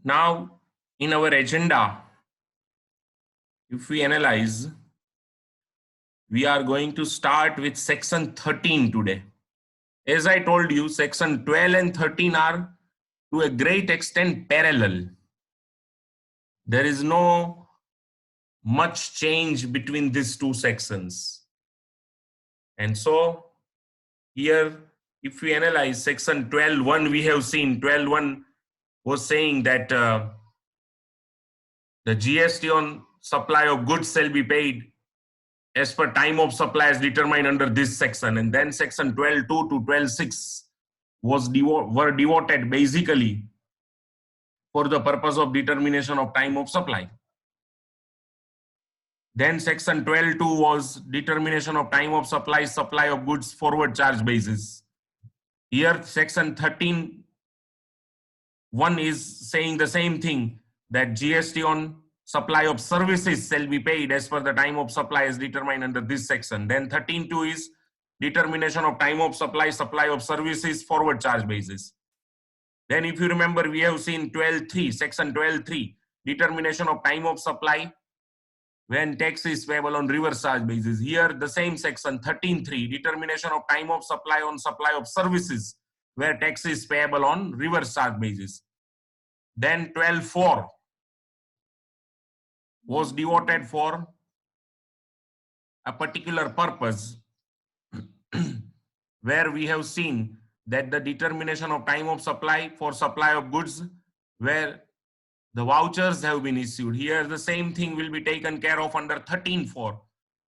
Now, in our agenda, if we analyze, we are going to start with section 13 today. As I told you, section 12 and 13 are to a great extent parallel. There is no much change between these two sections. And so here, if we analyze section 12.1, we have seen 12.1 was saying that the GST on supply of goods shall be paid as per time of supply as determined under this section. And then section 12.2 to 12.6 were devoted basically for the purpose of determination of time of supply. Then section 12.2 was determination of time of supply of goods forward charge basis. Here section 13.1 is saying the same thing, that GST on supply of services shall be paid as per the time of supply as determined under this section. Then 13.2 is determination of time of supply of services forward charge basis. Then if you remember, we have seen 12.3, section 12.3, determination of time of supply when tax is payable on reverse charge basis. Here the same section 13.3, determination of time of supply of services where tax is payable on reverse charge basis. Then 12.4 was devoted for a particular purpose where we have seen that the determination of time of supply for supply of goods where the vouchers have been issued. Here the same thing will be taken care of under 13.4,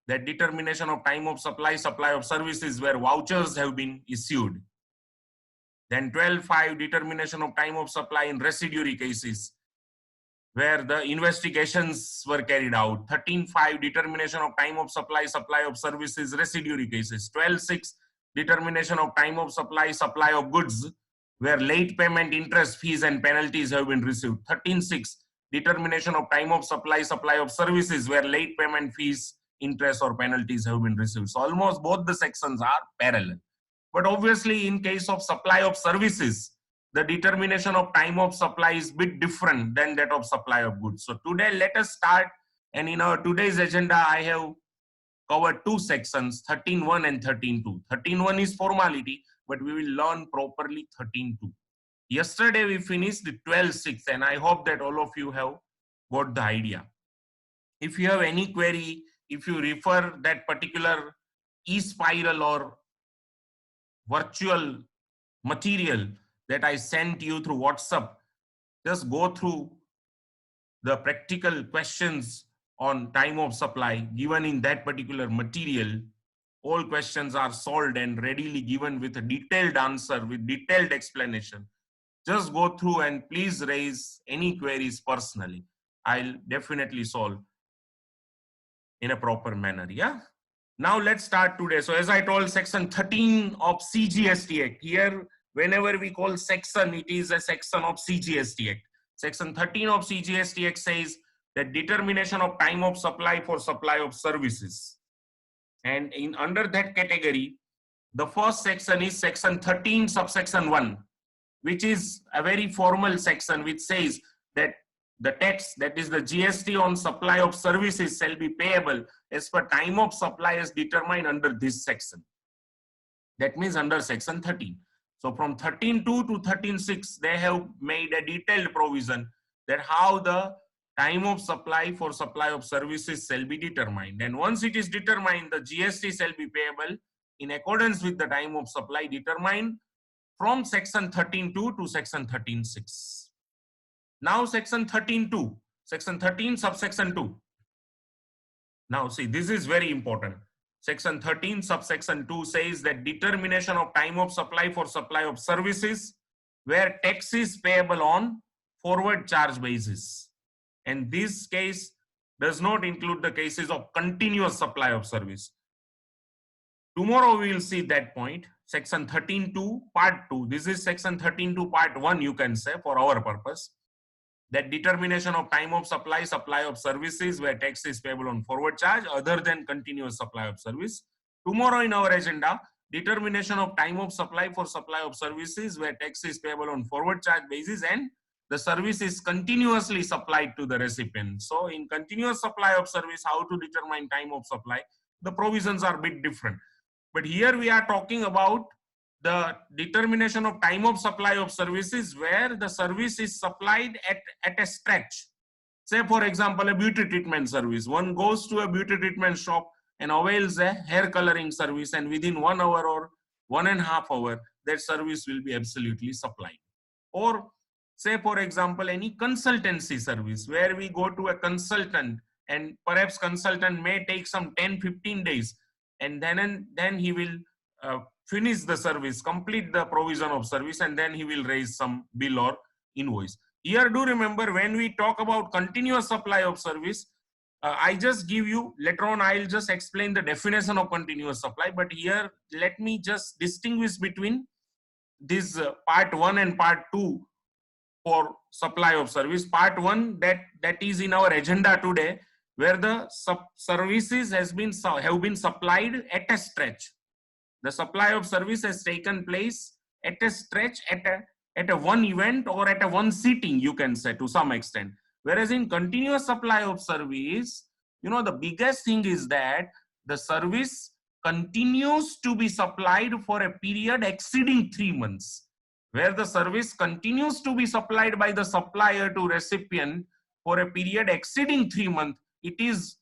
that determination of time of supply of services where vouchers have been issued. Then 12.5, determination of time of supply in residuary cases where the investigations were carried out. 13.5, determination of time of supply of services residuary cases. 12.6, determination of time of supply of goods where late payment, interest, fees and penalties have been received. 13.6, determination of time of supply of services where late payment, fees, interest or penalties have been received. So almost both the sections are parallel. But obviously in case of supply of services, the determination of time of supply is a bit different than that of supply of goods. So today let us start, and in our today's agenda I have covered two sections, 13.1 and 13.2. 13.1 is formality, but we will learn properly 13.2. Yesterday we finished the 12.6 and I hope that all of you have got the idea. If you have any query, if you refer that particular e-spiral or virtual material that I sent you through WhatsApp, just go through the practical questions on time of supply given in that particular material. All questions are solved and readily given with a detailed answer, with detailed explanation. Just go through and please raise any queries personally. I'll definitely solve in a proper manner. Yeah. Now let's start today. So as I told, section 13 of CGST Act. Here, whenever we call section, it is a section of CGST Act. Section 13 of CGST Act says that determination of time of supply for supply of services. And in under that category, the first section is section 13 subsection 1, which is a very formal section which says that the tax, that is the GST on supply of services, shall be payable as per time of supply as determined under this section. That means under section 13. So from 13.2 to 13.6, they have made a detailed provision that how the time of supply for supply of services shall be determined. And once it is determined, the GST shall be payable in accordance with the time of supply determined from section 13.2 to section 13.6. Now section 13.2, section 13 subsection 2. Now see, this is very important. Section 13 subsection 2 says that determination of time of supply for supply of services where tax is payable on forward charge basis. And this case does not include the cases of continuous supply of service. Tomorrow we will see that point. Section 13.2 part 2. This is section 13.2 part 1, you can say, for our purpose. That determination of time of supply of services where tax is payable on forward charge other than continuous supply of service. Tomorrow in our agenda, determination of time of supply for supply of services where tax is payable on forward charge basis and the service is continuously supplied to the recipient. So in continuous supply of service, how to determine time of supply? The provisions are a bit different. But here we are talking about the determination of time of supply of services where the service is supplied at a stretch. Say, for example, a beauty treatment service. One goes to a beauty treatment shop and avails a hair coloring service, and within 1 hour or 1.5 hours, that service will be absolutely supplied. Or say, for example, any consultancy service where we go to a consultant, and perhaps consultant may take some 10-15 days, and then he will finish the service, complete the provision of service, and then he will raise some bill or invoice. Here, do remember, when we talk about continuous supply of service, I just give you, later on I'll just explain the definition of continuous supply, but here let me just distinguish between this part 1 and part 2 for supply of service. Part 1, that is in our agenda today, where the services have been supplied at a stretch. The supply of service has taken place at a stretch, at a one event, or at a one sitting, you can say, to some extent. Whereas in continuous supply of service, the biggest thing is that the service continues to be supplied for a period exceeding 3 months. Where the service continues to be supplied by the supplier to recipient for a period exceeding 3 months, it is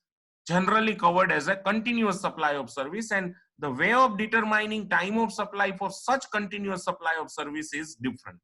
generally covered as a continuous supply of service, and the way of determining time of supply for such continuous supply of service is different.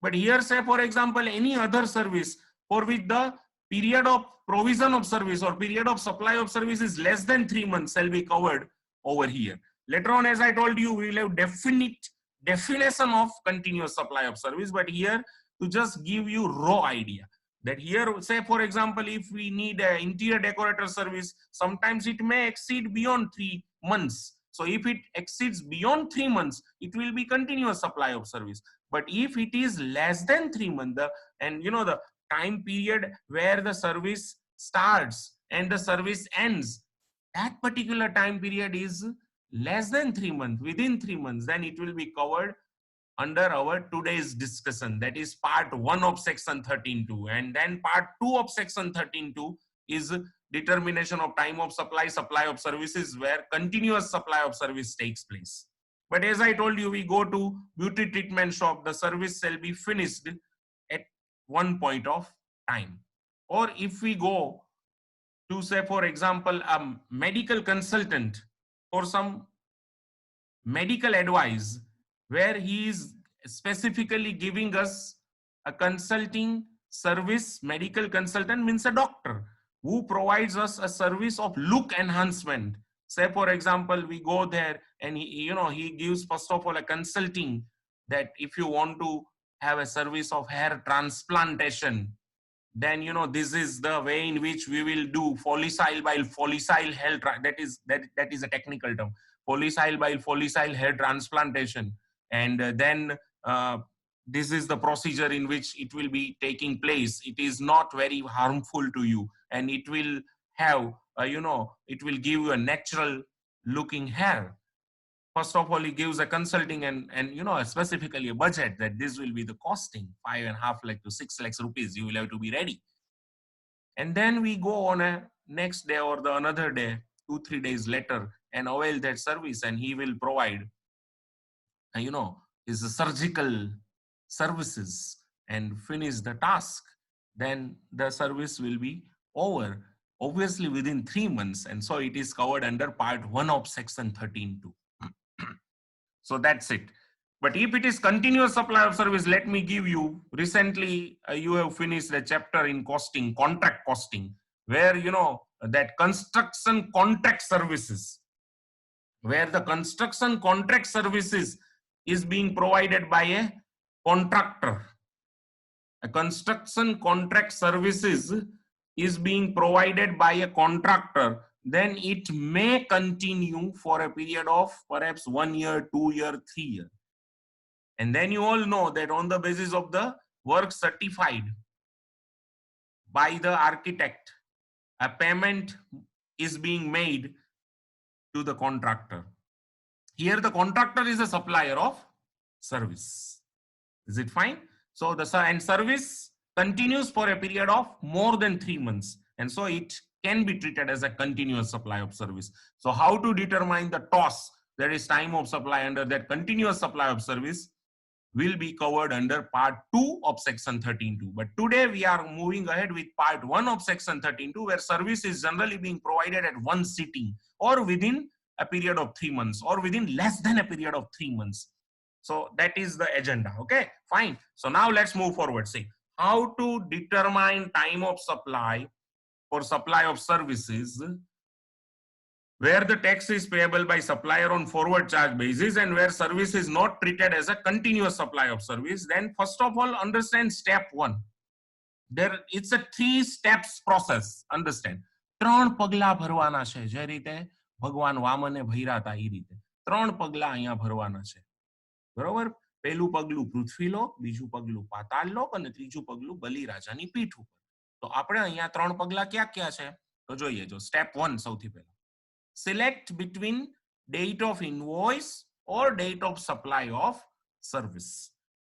But here, say, for example, any other service for which the period of provision of service or period of supply of service is less than 3 months shall be covered over here. Later on, as I told you, we will have definite definition of continuous supply of service, but here to just give you raw idea that here, say, for example, if we need an interior decorator service, sometimes it may exceed beyond 3 months. So if it exceeds beyond 3 months, it will be continuous supply of service. But if it is less than 3 months, the time period where the service starts and the service ends, that particular time period is less than 3 months, within 3 months, then it will be covered under our today's discussion. That is part 1 of section 13.2. And then part 2 of section 13.2 is determination of time of supply of services, where continuous supply of service takes place. But as I told you, we go to beauty treatment shop, the service shall be finished at one point of time. Or if we go to, say, for example, a medical consultant for some medical advice, where he is specifically giving us a consulting service. Medical consultant means a doctor who provides us a service of look enhancement. Say, for example, we go there and he gives, first of all, a consulting that if you want to have a service of hair transplantation, then this is the way in which we will do follicyl hair, that is a technical term, follicyl hair transplantation. And then this is the procedure in which it will be taking place. It is not very harmful to you, and it will have it will give you a natural looking hair. First of all, he gives a consulting and specifically a budget that this will be the costing, 5.5 lakh to 6 lakhs rupees. You will have to be ready. And then we go on a next day or the another day, 2-3 days later, and avail that service, and he will provide his surgical services and finish the task. Then the service will be over, obviously within 3 months, and so it is covered under part 1 of section 13.2. So that's it. But if it is continuous supply of service, let me give you, recently you have finished a chapter in costing, contract costing, where that construction contract services, where the construction contract services is being provided by a contractor. A construction contract services is being provided by a contractor, then it may continue for a period of perhaps 1 year, 2 year, 3 year. And then you all know that on the basis of the work certified by the architect, a payment is being made to the contractor. Here the contractor is a supplier of service. Is it fine? So and service continues for a period of more than 3 months, and so it can be treated as a continuous supply of service. So how to determine the TOS, that is time of supply, under that continuous supply of service, will be covered under part 2 of section 13.2. But today we are moving ahead with part 1 of section 13.2, where service is generally being provided at one sitting or within a period of 3 months or within less than a period of 3 months. So that is the agenda. Okay, fine. So now let's move forward. See how to determine time of supply for supply of services where the tax is payable by supplier on forward charge basis and where service is not treated as a continuous supply of service. Then first of all, understand step 1. There it's a 3 steps process. Understand, 3 પગલા ભરવાના છે. જે રીતે ભગવાન વામને ભર્યા હતા એ રીતે 3 પગલા અહીંયા ભરવાના છે. બરોબર? પહેલું પગલું પૃથ્વી લોક, બીજું પગલું પાતાળ લોક અને ત્રીજું પગલું બલિરાજાની પીઠ ઉપર. તો આપણે અહીંયા 3 પગલા ક્યાં ક્યાં છે તો જોઈએ. જો સ્ટેપ 1, સૌથી પહેલા select between date of invoice or date of supply of service.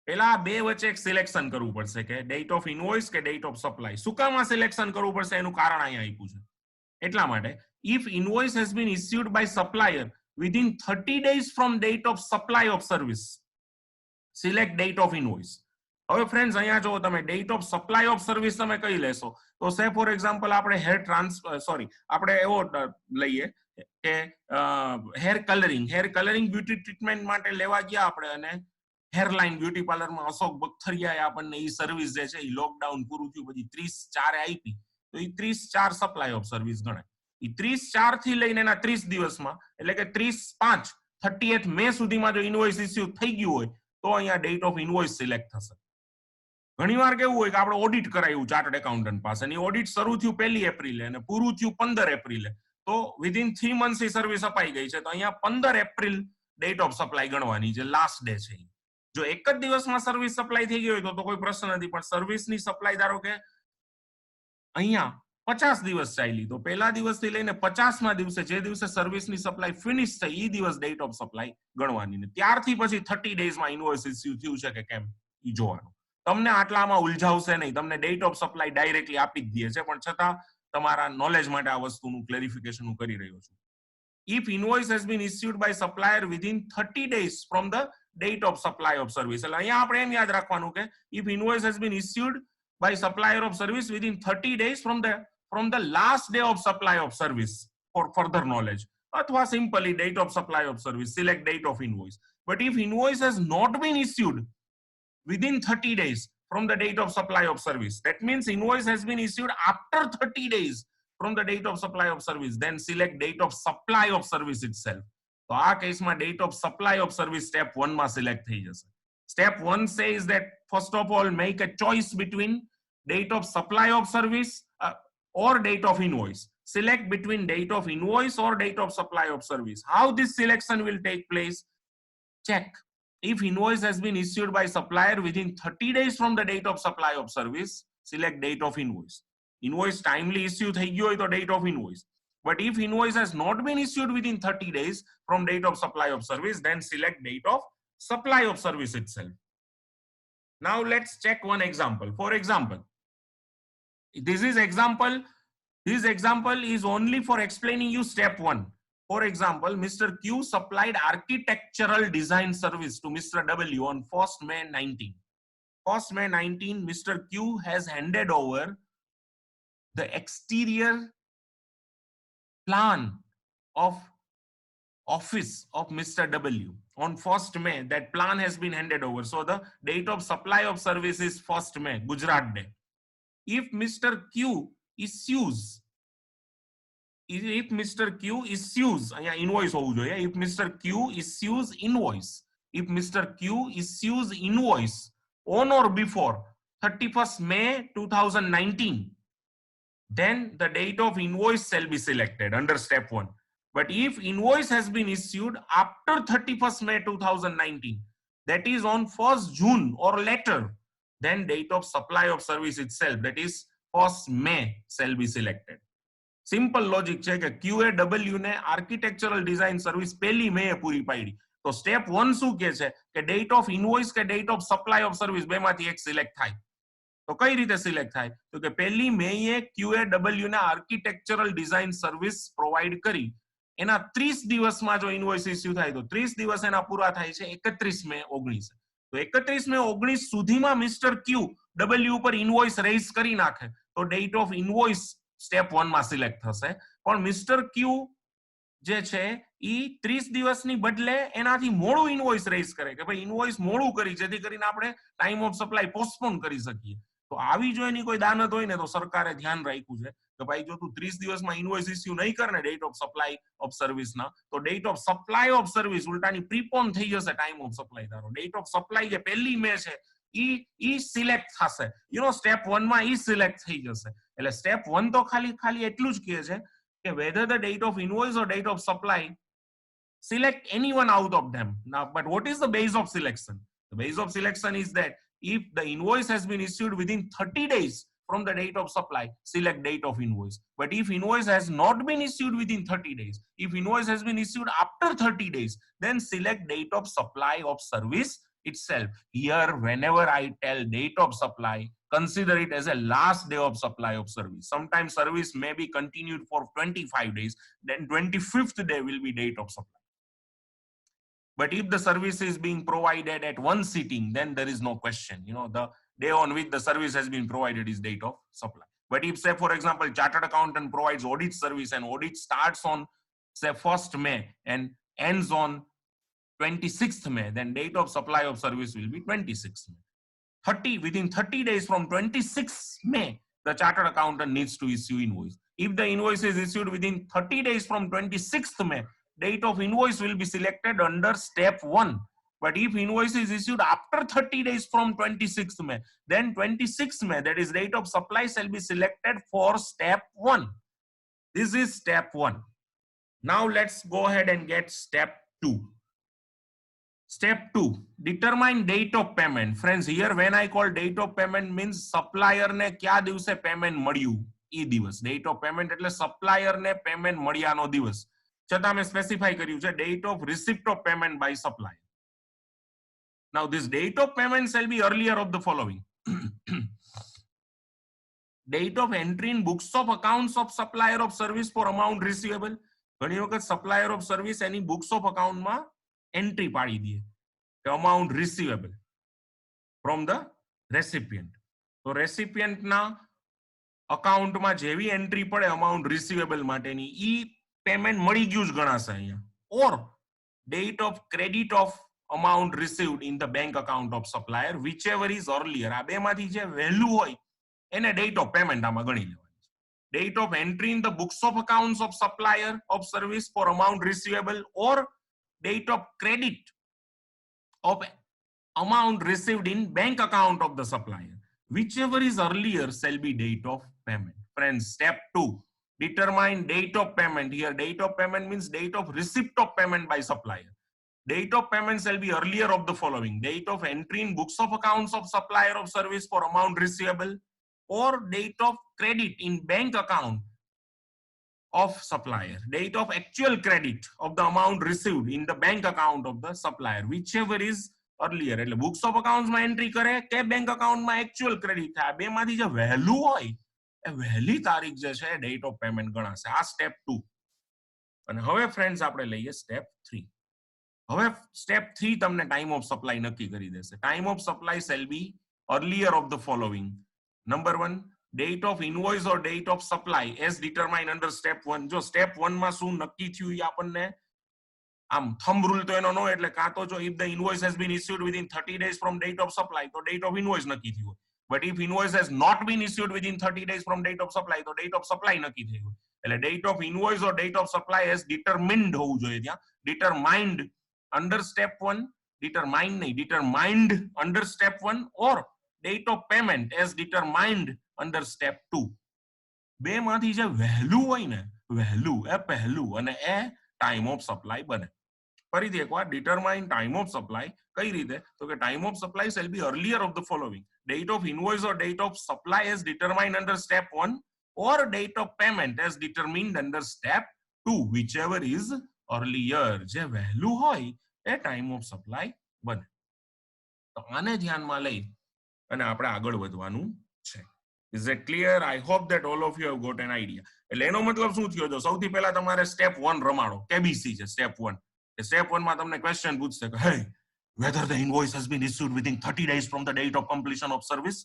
પેલા બે વચ્ચે એક સિલેક્શન કરવું પડશે કે ડેટ ઓફ ઇનવોઇસ કે ડેટ ઓફ સપ્લાય. શું કામ આ સિલેક્શન કરવું પડશે એનું કારણ અહીંયા આપ્યું છે. એટલા માટે if invoice has been issued by supplier within 30 days from date of supply of service, select date of invoice. હવે ફ્રેન્ડ્સ અહીંયા જો તમે date of supply of service તમે કઈ લેશો તો સે ફોર એક્ઝામ્પલ આપણે આપણે એવો લઈએ કે હેર કલરિંગ બ્યુટી ટ્રીટમેન્ટ માટે લેવા ગયા આપણે અને હેરલાઇન બ્યુટી પાર્લરમાં અશોક બખતરિયાએ આપણને ઈ સર્વિસ જે છે એ લોકડાઉન પૂરું થયું પછી 30/4 આપી તો એ 30/4 સપ્લાય ઓફ સર્વિસ ગણાય. એ 30/4 થી લઈને એના 30 દિવસમાં એટલે કે 30/5 30th મે સુધીમાં જો ઇનવોઇસ ઇસ્યુ થઈ ગયું હોય તો અહીંયા ડેટ ઓફ ઇનવોઇસ સિલેક્ટ થશે. ઘણીવાર કેવું હોય કે આપણે ઓડિટ કરાયું ચાર્ટર્ડ એકાઉન્ટન્ટ પાસે અને ઓડિટ શરૂ થયું 1 એપ્રિલે અને પૂરું થયું 15 એપ્રિલે, તો વિધિન 3 મંથ્સ ની સર્વિસ અપાઈ ગઈ છે તો અહીંયા 15 એપ્રિલ ડેટ ઓફ સપ્લાય ગણવાની, જે લાસ્ટ ડે છે. જો એક જ દિવસમાં સર્વિસ સપ્લાય થઈ ગઈ હોય તો કોઈ પ્રશ્ન નથી, પણ સર્વિસની સપ્લાય ધારો કે અહીંયા 50 દિવસ ચાલી તો પહેલા દિવસથી લઈને 50મા દિવસે જે દિવસે સર્વિસની સપ્લાય ફિનિશ થઈ એ દિવસ ડેટ ઓફ સપ્લાય ગણવાની ને ત્યારથી પછી 30 ડેઝમાં ઇનવોઇસ ઇસ્યુ થયું છે કે કેમ એ જોવાનું. તમને આટલામાં ઉલઝાવશે નહીં, તમને ડેટ ઓફ સપ્લાય ડાયરેક્ટલી આપી જ દે છે, પણ છતાં તમારા નોલેજ માટે આ વસ્તુનું ક્લેરિફિકેશન હું કરી રહ્યો છું. If invoice has been issued by supplier within 30 days from the date of supply of service, એટલે અહીંયા આપણે એમ યાદ રાખવાનું કે if invoice has been issued by supplier of service within 30 days from the last day of supply of service, for further knowledge, અથવા simply date of supply of service, select date of invoice. But if invoice has not been issued within 30 days from the date of supply of service, that means invoice has been issued after 30 days from the date of supply of service, then select date of supply of service itself. તો આ કેસમાં date of supply of service step 1 માં select થઈ જશે. Step 1 says that first of all make a choice between date of supply of service or date of invoice. Select between date of invoice or date of supply of service. How this selection will take place? Check. If invoice has been issued by supplier within 30 days from the date of supply of service, select date of invoice. Invoice timely issue થઈ ગયો હોય તો date of invoice. But if invoice has not been issued within 30 days from date of supply of service, then select date of supply of service itself. Now let's check one example. For example, this example is only for explaining you step 1. For example, Mr. Q supplied architectural design service to Mr. W on 1st May 19. 1st May 19, Mr. Q has handed over the exterior plan of office of Mr. W. On 1st May, that plan has been handed over. So the date of supply of service is 1st May, Gujarat Day. If Mr. Q issues, invoice હોવું જોઈએ. If Mr. Q issues invoice on or before 31st May 2019, then the date of invoice shall be selected under step 1. But if invoice has been issued after 31st May 2019, that is on 1st June or later, then date of supply of service itself, that is 1st May, shall be selected. Simple logic છે કે QAW ને architectural design service 1 મે પૂરી પાડી તો step 1 શું કહે છે કે date of invoice કે date of supply of service બેમાંથી એક સિલેક્ટ થાય. તો કઈ રીતે સિલેક્ટ થાય? તો કે પહેલી મેએ QAW ના આર્કિટેક્ચરલ ડિઝાઇન સર્વિસ પ્રોવાઈડ કરી એના 30 દિવસમાં જો ઇનવોઇસ ઇસ્યુ થાય તો 30 દિવસ એના પૂરા થાય છે 31 મે 19. તો 31 મે 19 સુધીમાં મિસ્ટર ક્યુ ડબલ્યુ ઉપર ઇનવોઇસ રેઝ કરી નાખે તો ડેટ ઓફ ઇનવોઇસ સ્ટેપ 1 માં સિલેક્ટ થશે. પણ મિસ્ટર ક્યુ જે છે ઈ 30 દિવસની બદલે એનાથી મોડું ઇનવોઇસ રેઝ કરે કે ભાઈ ઇનવોઇસ મોડું કરી જેથી કરીને આપણે ટાઈમ ઓફ સપ્લાય પોસ્ટપોન કરી શકીએ. તો આવી જો એની કોઈ દાનત હોય ને તો સરકારે ધ્યાન રાખ્યું છે કે ભાઈ જો તું 30 દિવસમાં ઇનવોઇસ ઇસ્યુ નહીં કરે ને ડેટ ઓફ સપ્લાય ઓફ સર્વિસના તો date of supply of service ઉલટાની પ્રીપોન થઈ જશે ટાઈમ ઓફ સપ્લાય તારો. ડેટ ઓફ સપ્લાય જે પહેલી મે છે ઈ સિલેક્ટ થશે. સ્ટેપ 1 માં ઈ સિલેક્ટ થઈ જશે. એટલે સ્ટેપ 1 તો ખાલી એટલું જ કહે છે કે whether the date of invoice or date of supply, select any one out of them. Now, but what is the base of selection? The base of selection is that if the invoice has been issued within 30 days from the date of supply, select date of invoice. But if invoice has not been issued within 30 days, if invoice has been issued after 30 days, then select date of supply of service itself. Here, whenever I tell date of supply, consider it as a last day of supply of service. Sometimes service may be continued for 25 days, then 25th day will be date of supply. But if the service is being provided at one sitting, then there is no question. The day on which the service has been provided is date of supply. But if, say, for example, chartered accountant provides audit service and audit starts on, say, 1st May and ends on 26th May, then date of supply of service will be 26th May. Within 30 days from 26th May, the chartered accountant needs to issue invoice. If the invoice is issued within 30 days from 26th May, date of invoice will be selected under step 1. But if invoice is issued after 30 days from 26th May, then 26th May, that is date of supply, shall be selected for step 1. This is step 1. Now let's go ahead and get step 2. Step 2, determine date of payment. Friends, here when I call date of payment means supplier ne kya દિવસે payment મળ્યું ઈ દિવસ. Date of payment એટલે supplier ને payment મળ્યાનો દિવસ. છતાં મેં specify કર્યું છે date of receipt of payment by supplier. Now this date of payment shall be earlier of the following. Date of entry in books of accounts of supplier of service for amount receivable. ઘણી વખત supplier of service any books of account માં entry પાડી દે કે amount receivable from the recipient. તો recipient ના account માં જેવી entry પડે amount receivable માટેની ઈ payment મળી ગયું જ ગણાશે અહીંયા. Or date of credit of amount received in the bank account of supplier, whichever is earlier. આ બેમાંથી જે વહેલું હોય એને date of payment આમાં ગણી લેવાની. Date of entry in the books of accounts of supplier of service for amount receivable or date of credit of amount received in bank account of the supplier. Whichever is earlier shall be date of payment. Friends, step 2. Determine date of payment. Here date of payment means date of receipt of payment by supplier. Date of payment shall be earlier of the following. Date of entry in books of accounts of supplier of service for amount receivable or date of credit in bank account of supplier. Date of actual credit of the amount received in the bank account of the supplier. Whichever is earlier. એટલે books of accounts માં entry કરે કે bank account માં actual credit થાય. આ બેમાંથી જે વહેલું હોય એ વહેલી તારીખ જે છે date of payment ગણાશે. આ step 2. અને હવે friends આપણે લઈએ step 3. હવે step 3 તમને time of supply નક્કી કરી દેશે. Time of supply shall be earlier of the following. Number 1, date of invoice or date of supply as determined under step 1. જો step 1 માં શું નક્કી થયું એ આપણને આમ thumb rule તો એનો નો એટલે કાં તો જો if the invoice has been issued within 30 days from date of supply તો date of invoice નક્કી થયું. But if invoice has not been issued within 30 days from date of supply તો date of supply નક્કી થયું. એટલે date of invoice or date of supply as determined હોવું જોઈએ ત્યાં. Determined under step 1, determined under step 1 or date of payment as determined under step 2. બે માંથી જે વહેલું હોય ને વહેલું એ પહેલું અને એ time of supply બને. ફરીથી એકવાર determine time of supply કઈ રીતે? તો કે time of supply shall be earlier of the following. Date of invoice or date of supply as determined under step 1 or date of payment as determined under step 2, whichever is earlier. જે વહેલું હોય એ time of supply બને. તો આને ધ્યાનમાં લઈ અને આપણે આગળ વધવાનું છે. Is it clear? I hope that all of you have got an idea. એટલે એનો મતલબ શું થયો? જો સૌથી પહેલા તમારે સ્ટેપ 1 રમાડો, કેબીસી છે સ્ટેપ 1. સ્ટેપ 1 માં તમને ક્વેશ્ચન પૂછશે કે હે whether the invoice has been issued within 30 days from the date of completion of service.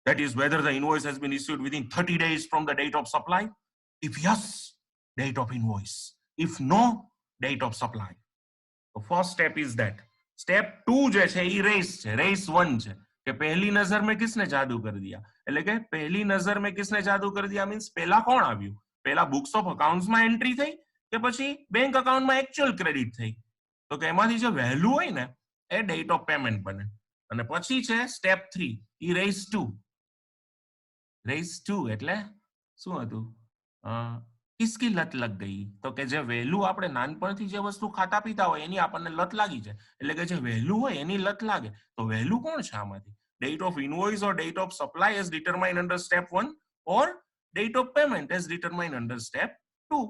That is, whether the invoice has been issued within 30 days from the date of supply. If yes, date of invoice. If no, date of supply. So first step is that. Step 2 જે છે એ race છે. Race 1 છે કે પહેલી નજર में किसने जादू कर दिया. એટલે કે પહેલી નજર में किसने जादू कर दिया મીન્સ પહેલા કોણ આવ્યું? પહેલા બુક્સ ઓફ અકાઉન્ટ્સ માં એન્ટ્રી થઈ કે પછી બેંક અકાઉન્ટ માં એક્ચ્યુઅલ ક્રેડિટ થઈ? તો કે એમાંથી જે વેલ્યુ હોય ને એ ડેટ ઓફ પેમેન્ટ બને. અને પછી છે સ્ટેપ 3 ઈ રેસ 2. રેસ 2 એટલે શું હતું? किसकी लत लग गई? तो કે જે વેલ્યુ આપણે નાનપણથી જે વસ્તુ ખાતા પીતા હોય એની આપણને લત લાગી છે. એટલે કે જે વેલ્યુ હોય એની લત લાગે. તો વેલ્યુ કોણ છે આમાંથી? Date of invoice or date of supply as determined under step 1 or date of payment as determined under step 2.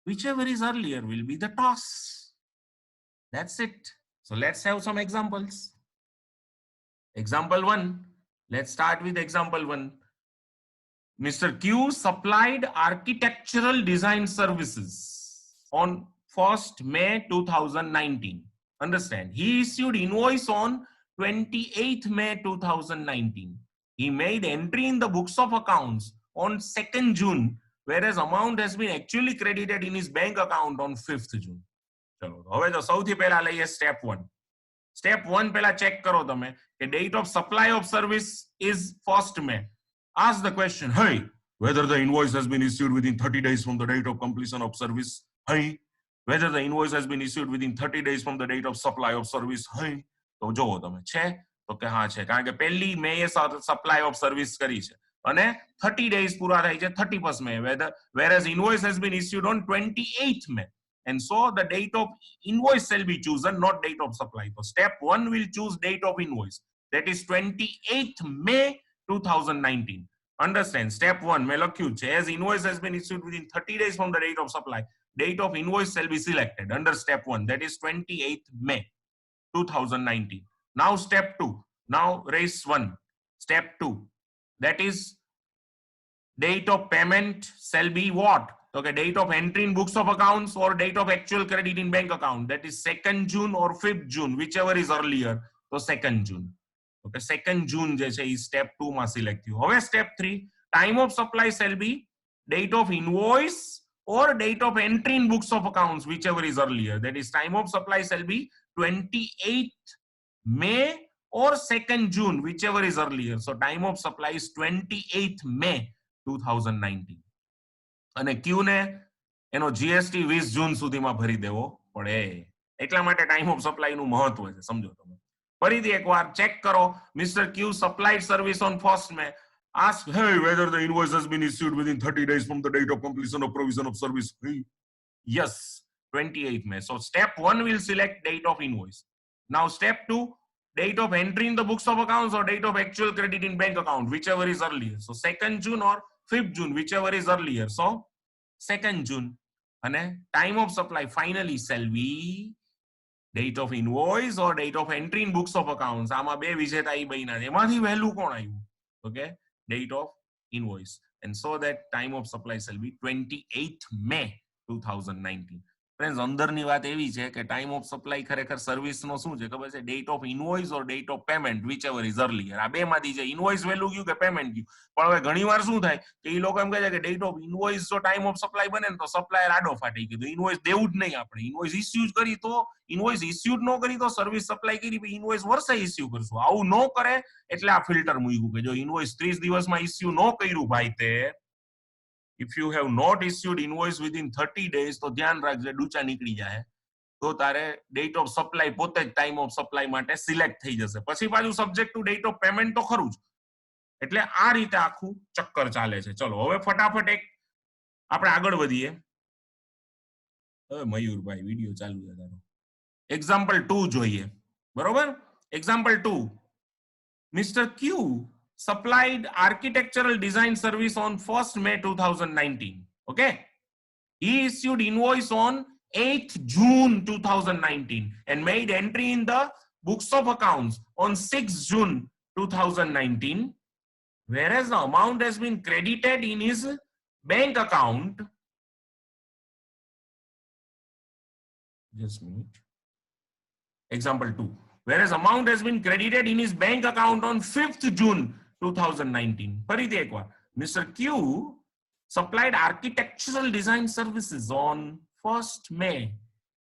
Whichever is earlier will be the toss. That's it. So let's have some examples. Example 1. Let's start with example 1. Mr. Q supplied architectural design services on 1st May 2019. Understand? He issued invoice on 28th May 2019. He made entry in the books of accounts on 2nd June, whereas amount has been actually credited in his bank account on 5th June. ચલો હવે તો સૌથી પહેલા લઈએ step 1. Step 1 પહેલા check કરો તમે કે date of supply of service is 1st May. Ask the question, hey, whether the invoice has been issued within 30 days from the date of completion of service. Hey, whether the invoice has been issued within 30 days from the date of supply of service. Hey, તો જોવો તમે છે તો કે હા છે, કારણ કે પહેલી મે એ સપ્લાય ઓફ સર્વિસ કરી છે અને 30 days પૂરા થાય છે 31st May, whereas invoice has been issued on 28th May. And so the date of invoice shall be chosen, not date of supply. So step 1 will choose date of invoice. That is 28th May 2019. Understand? Step 1 મેં લખ્યું છે as invoice has been issued within 30 days from the date of supply, date of invoice shall be selected under step 1, that is 28th May 2019. Now step 2. Now raise 1. Step 2, that is date of payment shall be what? Okay, date of entry in books of accounts or date of actual credit in bank account, that is 2nd June or 5th June, whichever is earlier. So 2nd June. Okay, 2nd June જે છે એ step 2 માં select થયું. હવે step 3, time of supply shall be date of invoice or date of entry in books of accounts, whichever is earlier. That is time of supply shall be 28th May or 2nd June, whichever is earlier. So time of supply is 28th May 2019. અને Q ને એનો GST 20 જૂન સુધીમાં ભરી દેવો પડે. એટલા માટે time of supply નું મહત્વ છે, સમજો તમે. ફરીથી એકવાર ચેક કરો. Mister Q supplied service on 1st May. Ask, hey, whether the invoice has been issued within 30 days from the date of completion of provision of service. Yes, 28th May. So step 1 will select date of invoice. Now step 2, date of entry in the books of accounts or date of actual credit in bank account, whichever is earlier. So 2nd June or 5th June, whichever is earlier. So 2nd June. And time of supply finally shall be date of invoice or date of entry in books of accounts. આમાં બે વિજેતા ઈ બન્યા છે. એમાંથી વહેલું કોણ આવ્યું? Okay, date of invoice. And so that time of supply shall be 28th May 2019. Friends, અંદરની વાત એવી છે કે ટાઈમ ઓફ સપ્લાય ખરેખર સર્વિસનો શું છે ખબર છે? Date of invoice or date of payment, whichever is earlier. આ બેમાંથી છે ઇનવોઇસ વેલ્યુ ગયું કે પેમેન્ટ ગયું. પણ હવે ઘણીવાર શું થાય કે એ લોકો એમ કહે છે કે ડેટ ઓફ ઇનવોઇસ જો ટાઈમ ઓફ સપ્લાય બને ને તો સપ્લાયર આડો ફાટી ગયો, ઇનવોઇસ દેવું જ નહીં આપણે. ઇનવોઇસ ઇસ્યુ જ કરી તો ઇનવોઇસ ઇસ્યુ ન કરી તો સર્વિસ સપ્લાય કરી, ઇનવોઇસ વર્ષે ઇસ્યુ કરશું. આવું ન કરે એટલે આ ફિલ્ટર મૂક્યું કે જો ઇનવોઇસ 30 દિવસમાં ઇસ્યુ ન કર્યું ભાઈ તે, if you have not issued invoice within 30 days તો ધ્યાન રાખજે ડૂચા નીકળી જાય. તો તારે ડેટ ઓફ સપ્લાય પોતે જ ટાઈમ ઓફ સપ્લાય માટે સિલેક્ટ થઈ જશે. પછી પાછું subject to date of payment તો ખરું જ. એટલે આ રીતે આખું ચક્કર ચાલે છે. ચલો હવે ફટાફટ એક આપણે આગળ વધીએ. મયુરભાઈ વિડિયો ચાલુ છે તારો. એક્ઝામ્પલ 2 જોઈએ. બરોબર? Example 2, mister Q supplied architectural design service on 1st May 2019. Okay, he issued invoice on 8th June 2019 and made entry in the books of accounts on 6th June 2019, whereas the amount has been credited in his bank account. Just a minute. Example 2. Whereas amount has been credited in his bank account on 5th June 2019. ફરીથી એકવાર. Mr. Q supplied architectural design services on 1st May.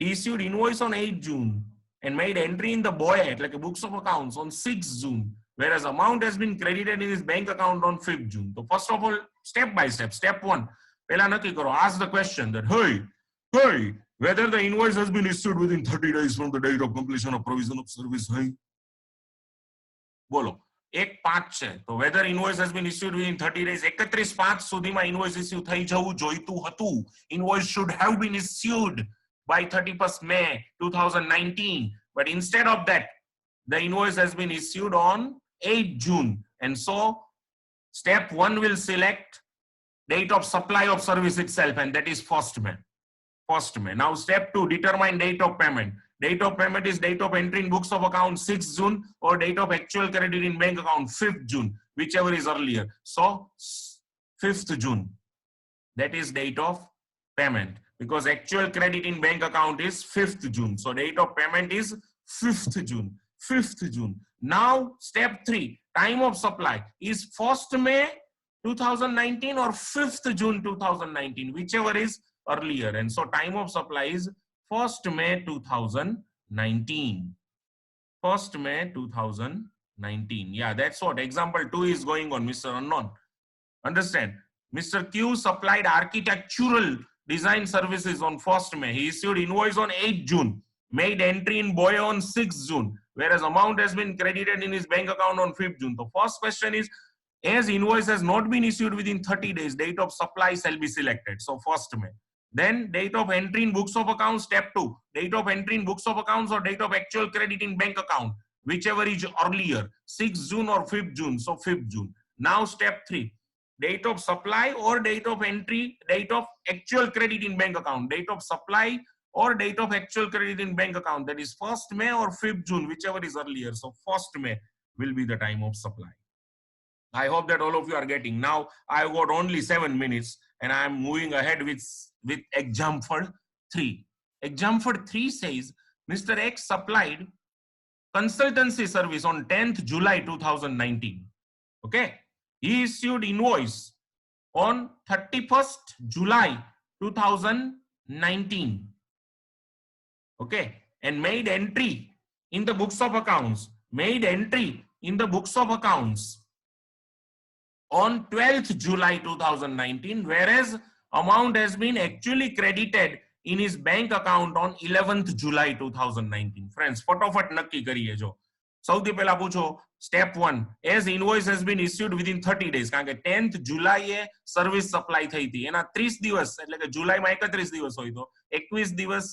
He issued invoice on 8th June and made entry in the BOE, like a books of accounts, on 6th June, whereas amount has been credited in his bank account on 5th June. So first of all, step by step. Step 1, પહેલા નક્કી કરો. Ask the question that, hey, whether the invoice has been issued within 30 days from the date of completion of provision of service. Hey, બોલો. 1/5 છે તો whether invoice has been issued within 30 days, 31/5 સુધીમાં invoice issue થઈ જવું જોઈતું હતું. Invoice should have been issued by 31st May 2019, but instead of that, the invoice has been issued on 8th June, and so step 1 will select date of supply of service itself, and that is 1st May. 1st May. Now step 2, determine date of payment. Date of payment is date of entry in books of account 6th June or date of actual credit in bank account 5th June, whichever is earlier. So 5th June, that is date of payment, because actual credit in bank account is 5th June. So date of payment is 5th June. 5th June. Now step 3, time of supply is 1st May 2019 or 5th June 2019, whichever is earlier. And so time of supply is 1st May 2019. 1st May 2019. Yeah, that's what example 2 is going on, Mr. Unknown. Understand? Mr. Q supplied architectural design services on 1st May. He issued invoice on 8th June, made entry in BOE on 6th June, whereas amount has been credited in his bank account on 5th June. The first question is, as invoice has not been issued within 30 days, date of supply shall be selected. So 1st May. Then date of entry in books of accounts, step 2, date of entry in books of accounts or date of actual credit in bank account, whichever is earlier, 6th June or 5th June, so 5th June. Now step 3, date of supply or date of entry, date of actual credit in bank account, date of supply or date of actual credit in bank account, that is 1st May or 5th June, whichever is earlier. So 1st May will be the time of supply. I hope that all of you are getting. Now I've got only 7 minutes and I'm moving ahead with example 3. Example 3 says Mr. X supplied consultancy service on 10th July 2019. Okay. He issued invoice on 31st July 2019. Okay. And made entry in the books of accounts. Made entry in the books of accounts on 12th July 2019, whereas amount has been actually credited in his bank account on 11th July 2019. Friends, ફટાફટ નક્કી કરીએ જો. સૌથી પહેલા પૂછો step 1, as invoice has been issued within 30 days, કારણ કે 10th જુલાઈએ સર્વિસ સપ્લાય થઈ હતી, એના 30 દિવસ એટલે કે જુલાઈમાં 31 દિવસ હોય તો 21 દિવસ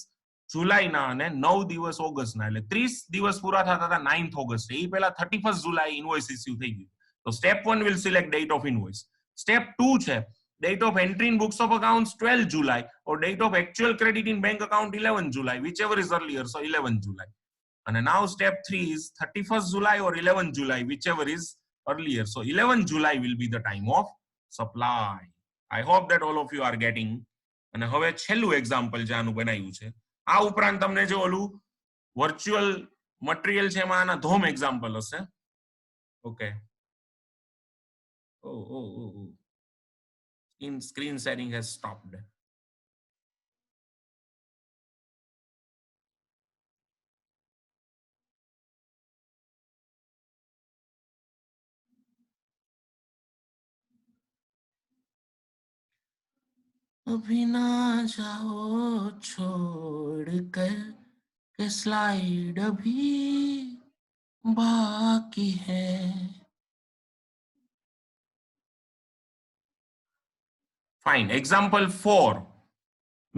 જુલાઈના અને 9 દિવસ ઓગસ્ટના, એટલે 30 દિવસ પૂરા થતા હતા 9th ઓગસ્ટ. એ પહેલા 31st જુલાઈ ઇન્વોઇસ ઇસ્યુ થઈ ગયું. So step 1 will select date of invoice. Step 2 છે date of entry in books of accounts 12 July or date of actual credit in bank account 11 July, whichever is earlier, so 11 July. And now step 3 is 31st July or 11 July, whichever is earlier. So 11 July will be the time of supply. I hope that all of you are getting. અને હવે છેલ્લું example જે આનું બનાવ્યું છે, આ ઉપરાંત તમને જો ઓલું વર્ચ્યુઅલ મટીરિયલ છે એમાં આના ધોમ એક્ઝામ્પલ હશે. Okay. Oh. Screen sharing has stopped. अभी ना जाओ छोड़ कर के स्लाइड अभी बाकी है. Fine. Example 4.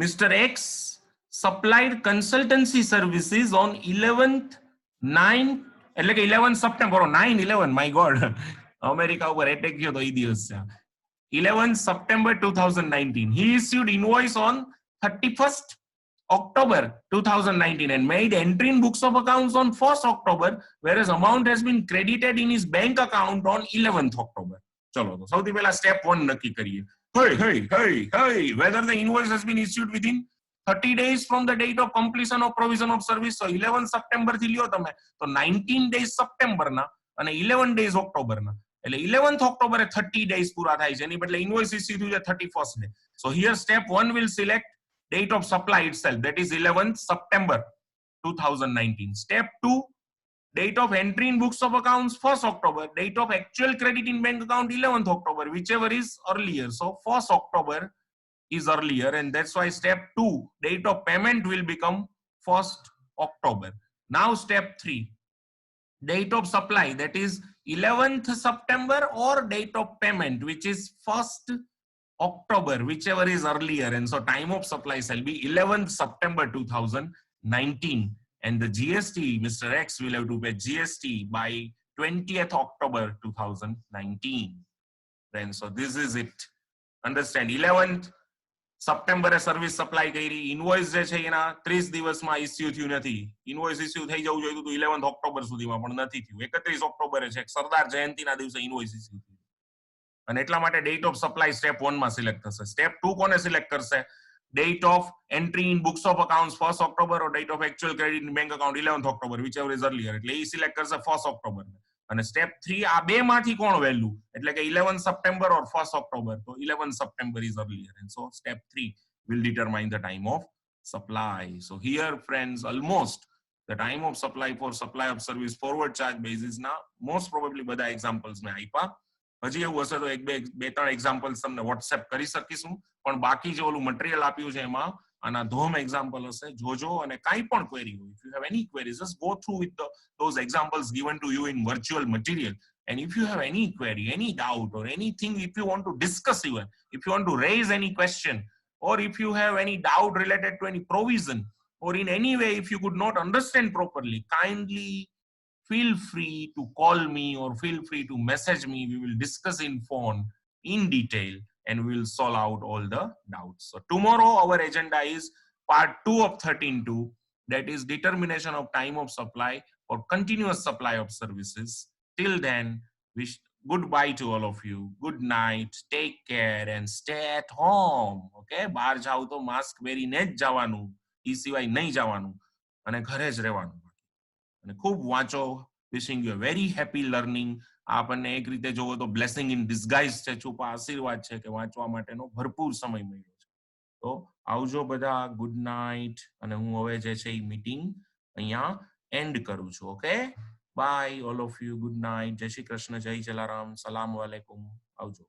Mr. X supplied consultancy services on 11th 9 એટલે કે 11 સપ્ટેમ્બર 9/11, my god, અમેરિકા ઉપર એટેક થયો તો એ દિવસ છે. 11th September 2019. He issued invoice on 31st October 2019 and made entry in books of accounts on 1st October, whereas amount has been credited in his bank account on 11th October. ચલો તો સૌથી પહેલા step 1 નક્કી કરીએ. Hey, whether the invoice has been issued within 30 days from the date of completion of provision of service. So 11 September થી લ્યો તમે તો 19 days September ના અને 11 days October ના. એટલે 11th October 30 days પૂરા થાય છે, એની બદલે invoice issue થયું છે 31st day. So here step 1 will select date of supply itself, that is 11th September 2019. Step 2, date of entry in books of accounts 1st October, date of actual credit in bank account 11th October, whichever is earlier. So 1st October is earlier, and that's why step 2, date of payment will become 1st October. Now step 3, date of supply, that is 11th September, or date of payment, which is 1st October, whichever is earlier. And so time of supply shall be 11th September 2019. And the GST, Mr. X will have to pay GST by 20th October 2019. Then so this is it. Understand, 11th September service supply કરી, invoice જે છે એના 30 દિવસમાં issue થયું નથી. Invoice issue થઈ જવું જોઈએ તો 11th ઓક્ટોબર સુધીમાં, પણ નથી થયું. 31 ઓક્ટોબરે છે, સરદાર જયંતિના દિવસે ઇન્વોઇસ ઇસ્યુ થયું. અને એટલા માટે ડેટ ઓફ સપ્લાય સ્ટેપ 1 માં સિલેક્ટ થશે. સ્ટેપ 2 કોને સિલેક્ટ કરશે? Date of entry in books of accounts 1st October or date of actual credit in bank account 11th October, whichever is earlier. એટલે એ select કરશે 1st October. અને step 3 આ બે માંથી કોણ વેલ્યુ, એટલે કે 11th September or 1st October, તો 11th September is earlier, and so step 3 will determine the time of supply. So here friends, almost the time of supply for supply of service forward charge basis ના most probably બધા examples મેં આપ્યા. હજી એવું હશે તો બે ત્રણ એક્ઝામ્પલ્સ તમને વોટ્સએપ કરી શકીશું, પણ બાકી જે ઓલું મટીરિયલ આપ્યું છે એમાં આના ધોમ એક્ઝામ્પલ હશે, જોજો. અને કાંઈ પણ ક્વેરી હોય, if you have any queries, just go through with those examples given to you in virtual material. And if you have any query, any doubt, or anything, if you want to discuss even, if you want to raise any question, or if you have any doubt related to any provision, or in any way if you could not understand properly, kindly feel free to call me or feel free to message me. We will discuss in phone in detail and we will solve out all the doubts. So tomorrow our agenda is part 2 of 13.2, that is determination of time of supply or continuous supply of services. Till then, wish goodbye to all of you. Good night, take care and stay at home. Okay, બહાર જાવ તો mask પહેરીને જ જવાનું, એ સિવાય નહીં જવાનું, અને ઘરે જ રહેવાનું. અને ખૂબ વાંચો. Wishing you very happy learning. આપણને એક રીતે જોવો તો બ્લેસિંગ ઇન ડિસ્ગાઇઝ છે, છુપા આશીર્વાદ છે કે વાંચવા માટેનો ભરપૂર સમય મળ્યો છે. તો આવજો બધા, ગુડ નાઇટ. અને હું હવે જે છે એ મીટિંગ અહીંયા એન્ડ કરું છું. Okay, bye all of you, good night, જય શ્રી કૃષ્ણ, જય જલારામ, સલામ વાલેકુમ, આવજો.